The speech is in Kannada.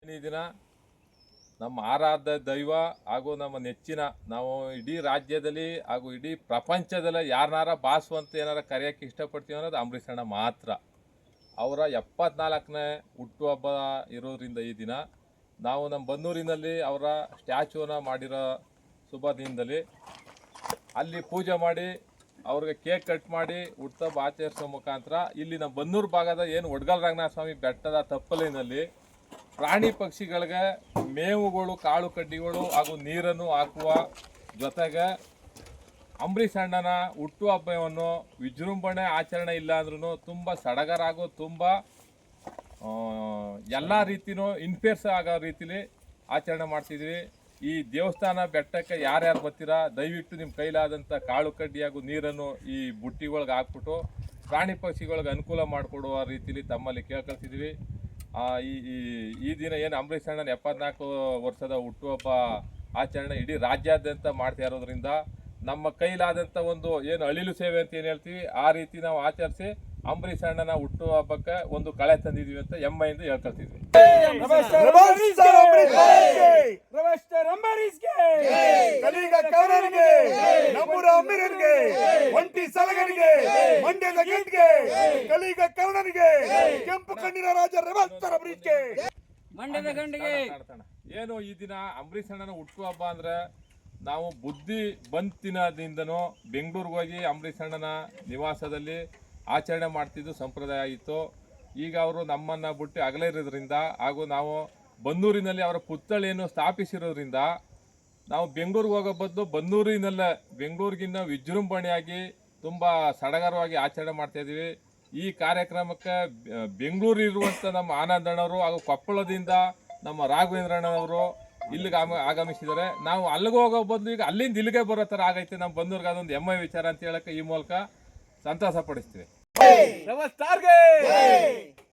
ಈ ದಿನ ನಮ್ಮ ಆರಾಧ್ಯ ದೈವ ಹಾಗೂ ನಮ್ಮ ನೆಚ್ಚಿನ ನಾವು ಇಡೀ ರಾಜ್ಯದಲ್ಲಿ ಹಾಗೂ ಇಡೀ ಪ್ರಪಂಚದಲ್ಲಿ ಯಾರನ್ನಾರ ಬಾಸು ಅಂತ ಏನಾರ ಕರೆಯೋಕ್ಕೆ ಇಷ್ಟಪಡ್ತೀವಿ ಅನ್ನೋದು ಅಂಬರೀಷ್ ಅಣ್ಣ ಮಾತ್ರ. ಅವರ 74ನೇ ಹುಟ್ಟುಹಬ್ಬ ಇರೋದ್ರಿಂದ ಈ ದಿನ ನಾವು ನಮ್ಮ ಬನ್ನೂರಿನಲ್ಲಿ ಅವರ ಸ್ಟ್ಯಾಚ್ಯೂನ ಮಾಡಿರೋ ಶುಭ ದಿನದಲ್ಲಿ ಅಲ್ಲಿ ಪೂಜೆ ಮಾಡಿ ಅವ್ರಿಗೆ ಕೇಕ್ ಕಟ್ ಮಾಡಿ ಹುಟ್ಟುಹಬ್ಬ ಆಚರಿಸೋ ಮುಖಾಂತರ ಇಲ್ಲಿ ನಮ್ಮ ಬನ್ನೂರು ಭಾಗದ ಏನು ಒಡ್ಗಲ್ ರಂಗನಾಥ ಸ್ವಾಮಿ ಬೆಟ್ಟದ ತಪ್ಪಲಿನಲ್ಲಿ ಪ್ರಾಣಿ ಪಕ್ಷಿಗಳಿಗೆ ಮೇವುಗಳು, ಕಾಳು ಕಡ್ಡಿಗಳು ಹಾಗೂ ನೀರನ್ನು ಹಾಕುವ ಜೊತೆಗೆ ಅಂಬರೀಷ್ ಅಣ್ಣನ ಹುಟ್ಟುಹಬ್ಬವನ್ನು ವಿಜೃಂಭಣೆ ಆಚರಣೆ ಇಲ್ಲ ಅಂದ್ರೂ ತುಂಬ ಸಡಗರ ಹಾಗೂ ತುಂಬ ಎಲ್ಲ ರೀತಿಯೂ ಇನ್ಫೇರ್ಸ್ ಆಗೋ ರೀತಿಲಿ ಆಚರಣೆ ಮಾಡ್ತಿದ್ವಿ. ಈ ದೇವಸ್ಥಾನ ಬೆಟ್ಟಕ್ಕೆ ಯಾರ್ಯಾರು ಬರ್ತೀರಾ ದಯವಿಟ್ಟು ನಿಮ್ಮ ಕೈಲಾದಂಥ ಕಾಳು ಕಡ್ಡಿ ಹಾಗೂ ನೀರನ್ನು ಈ ಬುಟ್ಟಿಗಳಿಗೆ ಹಾಕ್ಬಿಟ್ಟು ಪ್ರಾಣಿ ಪಕ್ಷಿಗಳಿಗೆ ಅನುಕೂಲ ಮಾಡಿಕೊಡುವ ರೀತಿಲಿ ತಮ್ಮಲ್ಲಿ ಕೇಳ್ಕೊಳ್ತಿದ್ವಿ. ಈ ದಿನ ಏನು ಅಂಬರೀಷ್ ಅಣ್ಣನ 74 ವರ್ಷದ ಹುಟ್ಟುಹಬ್ಬ ಆಚರಣೆ ಇಡೀ ರಾಜ್ಯಾದ್ಯಂತ ಮಾಡ್ತಾ ಇರೋದ್ರಿಂದ ನಮ್ಮ ಕೈಲಾದಂಥ ಒಂದು ಏನು ಅಳಿಲು ಸೇವೆ ಅಂತ ಏನು ಹೇಳ್ತೀವಿ ಆ ರೀತಿ ನಾವು ಆಚರಿಸಿ ಅಂಬರೀಷ್ ಅಣ್ಣನ ಹುಟ್ಟುಹಬ್ಬಕ್ಕೆ ಒಂದು ಕಳೆ ತಂದಿದ್ದೀವಿ ಅಂತ ಹೆಮ್ಮೆಯಿಂದ ಹೇಳ್ಕೊಳ್ತಿದ್ವಿ. ಒಂಟಿ ಸಲಗನಿಗೆ, ಮಂಡ್ಯದ ಗೆಟ್ಗೆ, ಕಲಿಗ ಕರ್ಣನಿಗೆ, ಕೆಂಪು ಕಣ್ಣಿನ ರಾಜ ರೆಬಲ್ತರ ಬ್ರಿಡ್ಜ್ಗೆ, ಮಂಡ್ಯದ ಗಂಡಿಗೆ ಏನು ಈ ದಿನ ಅಂಬರೀಷ್ ಅಣ್ಣನ ಹುಟ್ಟುಹಬ್ಬ ಅಂದ್ರೆ ನಾವು ಬುದ್ಧಿ ಬಂತಿನದಿಂದನೂ ಬೆಂಗಳೂರಿಗೆ ಹೋಗಿ ಅಂಬರೀಷ್ ಅಣ್ಣನ ನಿವಾಸದಲ್ಲಿ ಆಚರಣೆ ಮಾಡ್ತಿದ್ದು ಸಂಪ್ರದಾಯ ಆಗಿತ್ತು. ಈಗ ಅವರು ನಮ್ಮನ್ನು ಬಿಟ್ಟು ಅಗಲೇ ಇರೋದ್ರಿಂದ ಹಾಗೂ ನಾವು ಬನ್ನೂರಿನಲ್ಲಿ ಅವರ ಪುತ್ಥಳಿಯನ್ನು ಸ್ಥಾಪಿಸಿರೋದ್ರಿಂದ ನಾವು ಬೆಂಗಳೂರಿಗೆ ಹೋಗೋ ಬದಲು ಬನ್ನೂರಿನಲ್ಲೇ ಬೆಂಗಳೂರಿಗಿನ್ನ ವಿಜೃಂಭಣೆಯಾಗಿ ತುಂಬ ಸಡಗರವಾಗಿ ಆಚರಣೆ ಮಾಡ್ತಾಯಿದ್ದೀವಿ. ಈ ಕಾರ್ಯಕ್ರಮಕ್ಕೆ ಬೆಂಗಳೂರಿರುವಂಥ ನಮ್ಮ ಆನಂದಣ್ಣವರು ಹಾಗೂ ಕೊಪ್ಪಳದಿಂದ ನಮ್ಮ ರಾಘವೇಂದ್ರಣ್ಣವರು ಇಲ್ಲಿಗೆ ಆಗಮಿಸಿದ್ದಾರೆ. ನಾವು ಅಲ್ಲಿಗೆ ಹೋಗೋ ಬದಲು ಈಗ ಅಲ್ಲಿಂದ ಇಲ್ಲಿಗೆ ಬರೋ ಥರ ಆಗೈತೆ. ನಮ್ಮ ಬನ್ನೂರಿಗೆ ಅದೊಂದು ಹೆಮ್ಮೆ ವಿಚಾರ ಅಂತ ಹೇಳೋಕ್ಕೆ ಈ ಮೂಲಕ ಸಂತೋಷ ಪಡಿಸ್ತೀವಿ.